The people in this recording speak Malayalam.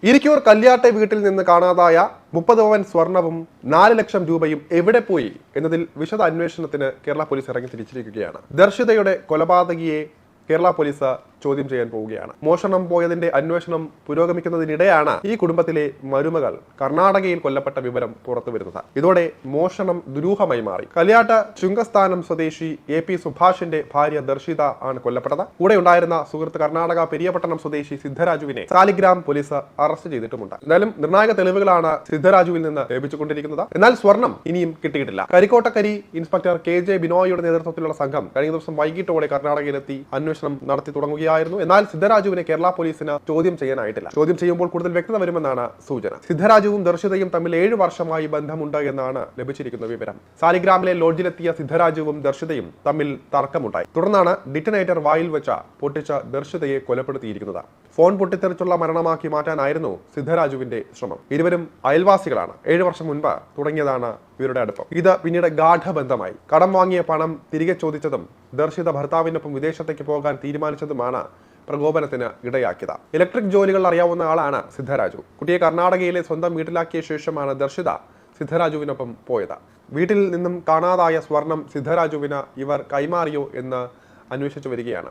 ഇരിക്കൂർ കല്യാട്ടെ വീട്ടിൽ നിന്ന് കാണാതായ 30 പവൻ സ്വർണവും 4 ലക്ഷം രൂപയും എവിടെ പോയി എന്നതിൽ വിശദ അന്വേഷണത്തിന് കേരള പോലീസ് ഇറങ്ങി തിരിച്ചിരിക്കുകയാണ്. ദർശിതയുടെ കൊലപാതകിയെ കേരള പോലീസ് ചോദ്യം ചെയ്യാൻ പോവുകയാണ്. മോഷണം പോയതിന്റെ അന്വേഷണം പുരോഗമിക്കുന്നതിനിടെയാണ് ഈ കുടുംബത്തിലെ മരുമകൾ കർണാടകയിൽ കൊല്ലപ്പെട്ട വിവരം പുറത്തുവരുന്നത്. ഇതോടെ മോഷണം ദുരൂഹമായി മാറി. കല്യാട്ട് ചുങ്കസ്ഥാനം സ്വദേശി AP സുഭാഷിന്റെ ഭാര്യ ദർശിത ആണ് കൊല്ലപ്പെട്ടത്. കൂടെ ഉണ്ടായിരുന്ന സുഹൃത്ത് കർണാടക പെരിയപട്ടണം സ്വദേശി സിദ്ധരാജുവിനെ സാലിഗ്രാം പോലീസ് അറസ്റ്റ് ചെയ്തിട്ടുമുണ്ട്. എന്തായാലും നിർണായക തെളിവുകളാണ് സിദ്ധരാജുവിൽ നിന്ന് ലഭിച്ചുകൊണ്ടിരിക്കുന്നത്. എന്നാൽ സ്വർണം ഇനിയും കിട്ടിയിട്ടില്ല. കരിക്കോട്ടക്കരി ഇൻസ്പെക്ടർ KJ ബിനോയിയുടെ നേതൃത്വത്തിലുള്ള സംഘം കഴിഞ്ഞ ദിവസം വൈകിട്ടോടെ കർണാടകയിലെത്തി അന്വേഷണം നടത്തി തുടങ്ങുകയായിരുന്നു. എന്നാൽ സിദ്ധരാജുവിനെ കേരള പോലീസിന് ചോദ്യം ചെയ്യാനായിട്ടില്ല. ചോദ്യം ചെയ്യുമ്പോൾ കൂടുതൽ വ്യക്തത വരുമെന്നാണ് സൂചന. സിദ്ധരാജുവും ദർശിതയും തമ്മിൽ 7 വർഷമായി ബന്ധമുണ്ട് എന്നാണ് ലഭിച്ചിരിക്കുന്ന വിവരം. സാലിഗ്രാമിലെ ലോഡ്ജിലെത്തിയ സിദ്ധരാജുവും ദർശിതയും തമ്മിൽ തർക്കമുണ്ടായി. തുടർന്നാണ് ഡിറ്റനേറ്റർ വായിൽ വെച്ച പൊട്ടിച്ച ദർശിതയെ കൊലപ്പെടുത്തിയിരിക്കുന്നത്. ഫോൺ പൊട്ടിത്തെറിച്ചുള്ള മരണമാക്കി മാറ്റാനായിരുന്നു സിദ്ധരാജുവിന്റെ ശ്രമം. ഇരുവരും അയൽവാസികളാണ്. 7 വർഷം മുൻപ് തുടങ്ങിയതാണ് ഇവരുടെ അടുപ്പം. ഇത് പിന്നീട് ഗാഠബന്ധമായി. കടം വാങ്ങിയ പണം തിരികെ ചോദിച്ചതും ദർശിത ഭർത്താവിനൊപ്പം വിദേശത്തേക്ക് പോകാൻ തീരുമാനിച്ചതുമാണ് പ്രകോപനത്തിന് ഇടയാക്കിയത്. ഇലക്ട്രിക് ജോലികൾ അറിയാവുന്ന ആളാണ് സിദ്ധരാജു. കുട്ടിയെ കർണാടകയിലെ സ്വന്തം വീട്ടിലാക്കിയ ശേഷമാണ് ദർശിത സിദ്ധരാജുവിനൊപ്പം പോയത്. വീട്ടിൽ നിന്നും കാണാതായ സ്വർണം സിദ്ധരാജുവിന് ഇവർ കൈമാറിയോ എന്ന് അന്വേഷിച്ചു വരികയാണ്.